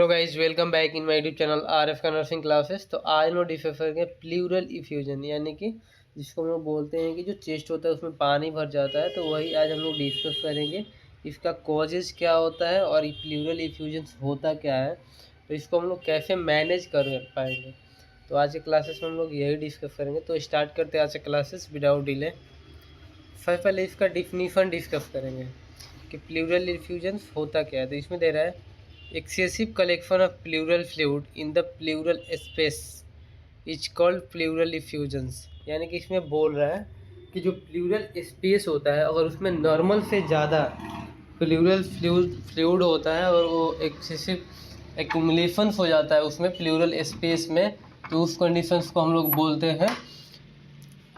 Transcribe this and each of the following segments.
Hello guys, welcome back in my YouTube channel R F का nursing classes. तो आज हम लोग डिस्कस करेंगे प्लूरल इफ्यूजन, यानी कि जिसको हम लोग बोलते हैं कि जो चेस्ट होता है उसमें पानी भर जाता है। तो वही आज हम लोग डिस्कस करेंगे, इसका कॉजेज़ क्या होता है और ये प्लूरल इफ्यूजन होता क्या है, तो इसको हम लोग कैसे मैनेज कर पाएंगे। तो आज के क्लासेस में हम लोग यही डिस्कस करेंगे। तो स्टार्ट करते हैं आज के क्लासेस विदाउट डिले। सबसे पहले इसका डिफिनीशन डिस्कस करेंगे कि प्लूरल इफ्यूजन होता क्या है। तो इसमें दे रहा है excessive collection of pleural fluid in the pleural space is called pleural effusions. यानी कि इसमें बोल रहा है कि जो प्लूरल स्पेस होता है अगर उसमें नॉर्मल से ज़्यादा प्लूरल फ्लूइड होता है और वो एक्सेसिव एक्यूमुलेशन हो जाता है उसमें प्लूरल स्पेस में, तो उस कंडीशंस को हम लोग बोलते हैं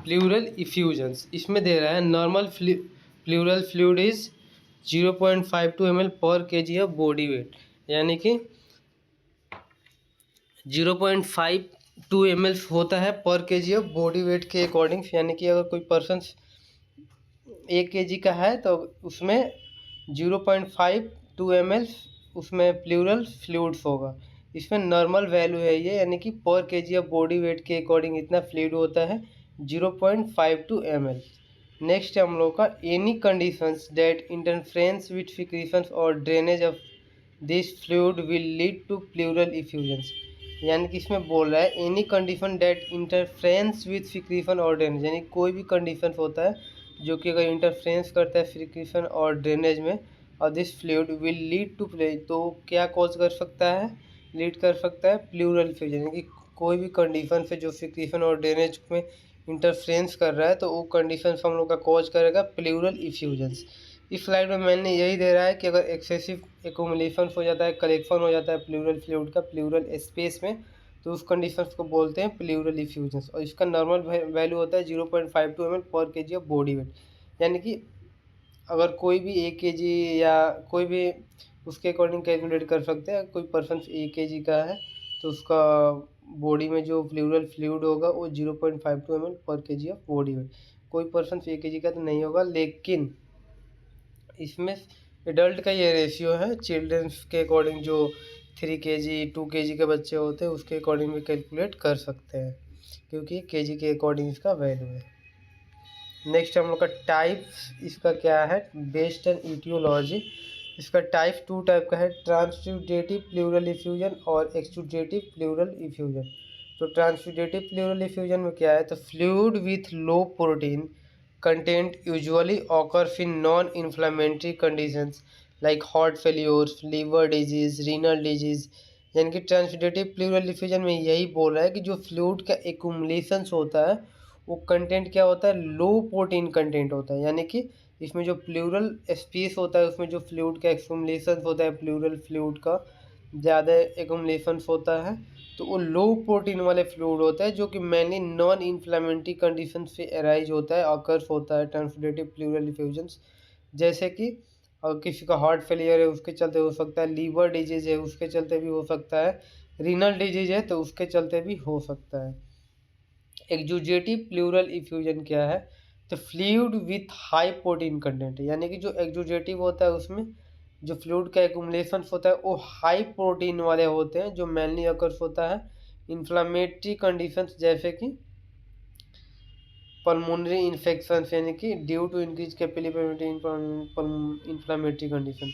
प्लूरल इफ्यूजन्स। इसमें दे रहा है normal plural fluid is 0.52 ml पर kg ऑफ बॉडी वेट, यानी कि 0.52 ml होता है पर kg ऑफ बॉडी वेट के अकॉर्डिंग। यानी कि अगर कोई पर्सन 1 kg का है तो उसमें 0.52 ml उसमें प्लूरल फ्लूइड्स होगा। इसमें नॉर्मल वैल्यू है ये, यानी कि पर kg ऑफ बॉडी वेट के अकॉर्डिंग इतना फ्लूइड होता है 0.52 ml। नेक्स्ट है हम लोग का any conditions that interference with secretions और drainage of this fluid will lead to pleural effusions. यानी कि इसमें बोल रहा है any condition that interference with secretion और ड्रेनेज, यानी कोई भी कंडीशन होता है जो कि अगर इंटरफ्रेंस करता है फ्रिक्शन और ड्रेनेज में और this fluid will lead to तो क्या कॉज कर सकता है, लीड कर सकता है प्लूरल इफ्यूजन। यानी कि कोई भी कंडीशन से जो फ्रिक्शन और ड्रेनेज में इंटरफ्रेंस कर रहा है तो वो कंडीशन हम लोग का कॉज करेगा प्लूरल इफ्यूजन्स। इस स्लाइड में मैंने यही दे रहा है कि अगर एक्सेसिव एक्यूमुलेशन हो जाता है, कलेक्शन हो जाता है प्लूरल फ्लूइड का प्लूरल स्पेस में, तो उस कंडीशन को बोलते हैं प्लूरल इफ्यूजन्स। और इसका नॉर्मल वैल्यू होता है 0.52 ml पर kg ऑफ बॉडी वेट। यानी कि अगर कोई भी 1 kg या कोई भी उसके अकॉर्डिंग कैलकुलेट कर सकते हैं, कोई पर्सन 1 kg का है तो उसका बॉडी में जो प्लूरल फ्लूइड होगा वो 0.52 ml पर kg ऑफ बॉडी वेट। कोई पर्सन 1 kg का तो नहीं होगा, लेकिन इसमें एडल्ट का ये रेशियो है। चिल्ड्रंस के अकॉर्डिंग जो 3 kg 2 kg के बच्चे होते हैं उसके अकॉर्डिंग भी कैलकुलेट कर सकते हैं, क्योंकि kg के अकॉर्डिंग इसका वैल्यू है। नेक्स्ट हम लोग का टाइप्स इसका क्या है, बेस्ड ऑन ईटियोलॉजी। इसका टाइप 2 टाइप का है, ट्रांसुडेटिव प्लूरल इफ्यूजन और एक्सुडेटिव प्लूरल इफ्यूजन। तो ट्रांसुडेटिव प्लूरल इफ्यूजन में क्या है, तो fluid with low protein content usually occurs in non inflammatory conditions like heart failure, liver disease, renal disease. यानी कि ट्रांसुडेटिव प्लूरल इफ्यूजन में यही बोल रहा है कि जो फ्लूइड का एक्यूमुलेशंस होता है वो कंटेंट क्या होता है, लो प्रोटीन कंटेंट होता है। यानी कि इसमें जो प्लूरल स्पेस होता है उसमें जो फ्लूइड का एक्यूमुलेशन होता है, प्लूरल फ्लूइड का ज़्यादा एक्यूमुलेशन होता है तो वो लो प्रोटीन वाले फ्लूइड होता है, जो कि मेनली नॉन इन्फ्लामेटरी कंडीशन से अराइज होता है, अकर्स होता है ट्रांसुडेटिव प्लूरल इफ्यूजन्स। जैसे कि अगर किसी का हार्ट फेलियर है उसके चलते हो सकता है, लीवर डिजीज है उसके चलते भी हो सकता है, रीनल डिजीज है तो उसके चलते भी हो सकता है। एक्जुजेटिव प्लूरल इफ्यूजन क्या है, तो fluid with high protein content. यानी कि जो एक्जुजेटिव होता है उसमें जो फ्लूइड का एक्यूमुलेशन होता है वो हाई प्रोटीन वाले होते हैं, जो मेनली अकर्स होता है इन्फ्लामेटरी कंडीशंस जैसे कि पल्मोनरी इन्फेक्शन, यानी कि due to increase capillary permeability inflammatory condition.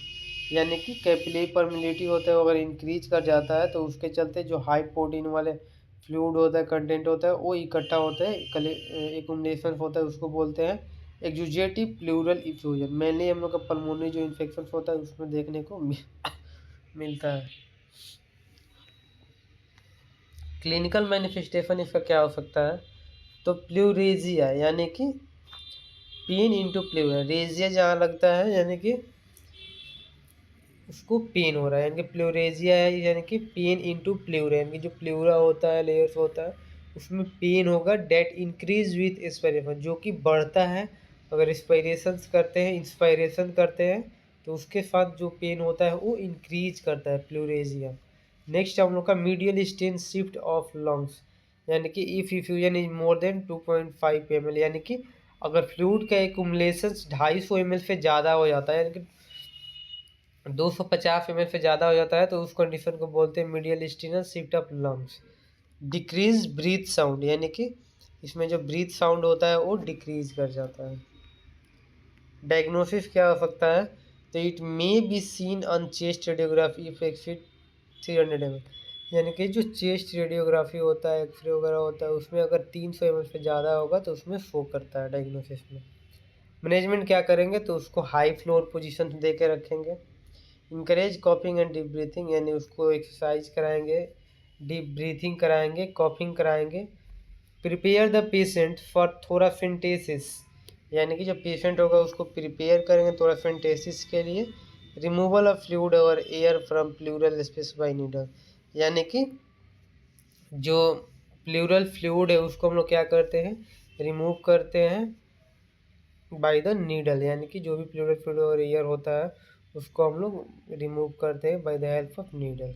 यानी कि कैपिलरी परमिलिटी होता है वो अगर इंक्रीज कर जाता है तो उसके चलते जो हाई प्रोटीन वाले फ्लूइड होता है, कंटेंट होता है वो इकट्ठा होता है, एक्यूमुलेशन होता है, उसको बोलते हैं एक्जुजेटिव प्लूरल इफ्यूजन। मेनली हम लोग का पल्मोनरी जो इन्फेक्शन होता है उसमें देखने को मिलता है। क्लिनिकल मैनिफेस्टेशन इसका क्या हो सकता है, तो प्लूरेजिया, यानी कि पेन इंटू प्लूरा, रेजिया जहाँ लगता है यानी कि उसको पेन हो रहा है, यानी कि प्लूरेजिया है, यानी कि पेन इंटू प्लूरा, यानी कि जो प्लूरा होता है, लेयर्स होता है उसमें पेन होगा। डेट इंक्रीज विथ एक्सपायरेशन, जो कि बढ़ता है अगर इंस्पायरेशन करते हैं तो उसके साथ जो पेन होता है वो इंक्रीज करता है प्लूरेजिया। नेक्स्ट हम लोग का mediastinal shift of lungs, यानी कि if effusion is more than 2.5 ml, यानी कि अगर फ्लूइड का एक्यूमुलेशन 250 ml से ज़्यादा हो जाता है, यानी कि 250 ml से ज़्यादा हो जाता है, 250 ml से ज़्यादा हो जाता है तो उसके बाद जो पेन होता है वो इंक्रीज करता है प्लूरेजिया। नेक्स्ट हम लोग का mediastinal shift of lungs, यानी कि if effusion is more than 2.5 ml, यानी कि अगर फ्लूइड का एक्यूमुलेशन 250 ml से ज़्यादा हो जाता है, यानी कि 250 ml से ज़्यादा हो जाता है तो उस कंडीशन को बोलते हैं mediastinal shift of lungs. Decrease breath sound, यानी कि इसमें जो ब्रीथ साउंड होता है वो डिक्रीज कर जाता है। डायग्नोसिस क्या हो सकता है, तो it may be seen on chest radiography if exceed 300 ml, यानी कि जो चेस्ट रेडियोग्राफी होता है, एक्सरे वगैरह होता है, उसमें अगर 300 ml से ज़्यादा होगा तो उसमें शो करता है डायग्नोसिस में। मैनेजमेंट क्या करेंगे, तो उसको हाई फ्लोर पोजीशन दे के रखेंगे। इंकरेज कॉपिंग एंड डीप ब्रीथिंग, यानी उसको एक्सरसाइज कराएंगे, डीप ब्रीथिंग कराएंगे, कॉपिंग कराएंगे। प्रिपेयर द पेशेंट फॉर थोराफिंटेसिस, यानी कि जो पेशेंट होगा उसको प्रिपेयर करेंगे थोराफिंटेसिस के लिए। रिमूवल ऑफ फ्लूइड और air from pleural space by needle, यानी कि जो प्लूरल फ्लूइड है उसको हम लोग क्या करते हैं, रिमूव करते हैं बाय द नीडल, यानी कि जो भी प्लूरल फ्लूइड और एयर होता है उसको हम लोग रिमूव करते हैं by the help of needle.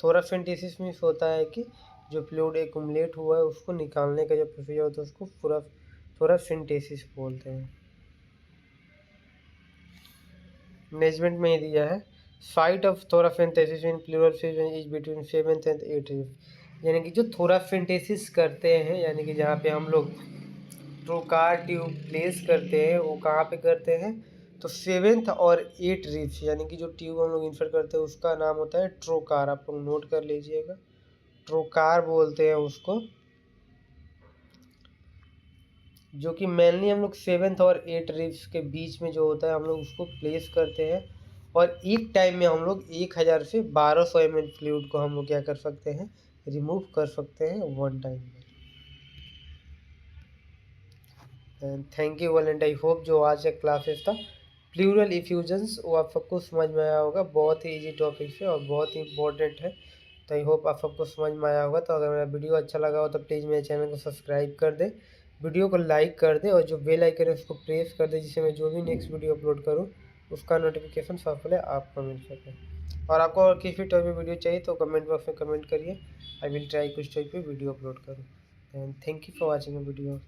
Thoracentesis means होता है कि जो फ्लूइड एक्युमुलेट हुआ है उसको निकालने का जो प्रोसीजर होता है उसको पूरा थोराफिंटेसिस बोलते हैं। मैनेजमेंट में ही दिया है, site of thoracentesis in pleural fluid is between 7th and 8th rib, यानी कि जो थोराफिंटेसिस करते हैं, यानी कि जहाँ पे हम लोग ट्रोकार ट्यूब प्लेस करते हैं वो कहाँ पे करते हैं, तो 7th और 8th रिब्स, यानी कि जो ट्यूब हम लोग इंसर्ट करते हैं उसका नाम होता है ट्रोकार, आप लोग नोट कर लीजिएगा, ट्रोकार बोलते हैं उसको। जो कि मेनली हम लोग 7th और 8th रिब्स के बीच में जो होता है हम लोग उसको प्लेस करते हैं, और एक टाइम में हम लोग 1000 से 1200 ml फ्लूइड को हम लोग क्या कर सकते हैं, रिमूव कर सकते हैं वन टाइम में। And thank you and I hope जो आज का क्लासेस था प्लूरल इफ्यूजन्स वो आप सबको समझ में आया होगा। बहुत ही इजी टॉपिक है और बहुत ही इंपॉर्टेंट है, तो आई होप आप सबको समझ में आया होगा। तो अगर मेरा वीडियो अच्छा लगा हो तो प्लीज़ मेरे चैनल को सब्सक्राइब कर दें, वीडियो को लाइक कर दें और जो बेल आइकन है उसको प्रेस कर दें, जिससे मैं जो भी नेक्स्ट वीडियो अपलोड करूँ उसका नोटिफिकेशन सबसे पहले आपको मिल सके। और आपको और किसी भी टॉपिक में वीडियो चाहिए तो कमेंट बॉक्स में कमेंट करिए, आई विल ट्राई कुछ टॉपिक पे वीडियो अपलोड करूँ। And thank you for watching the video.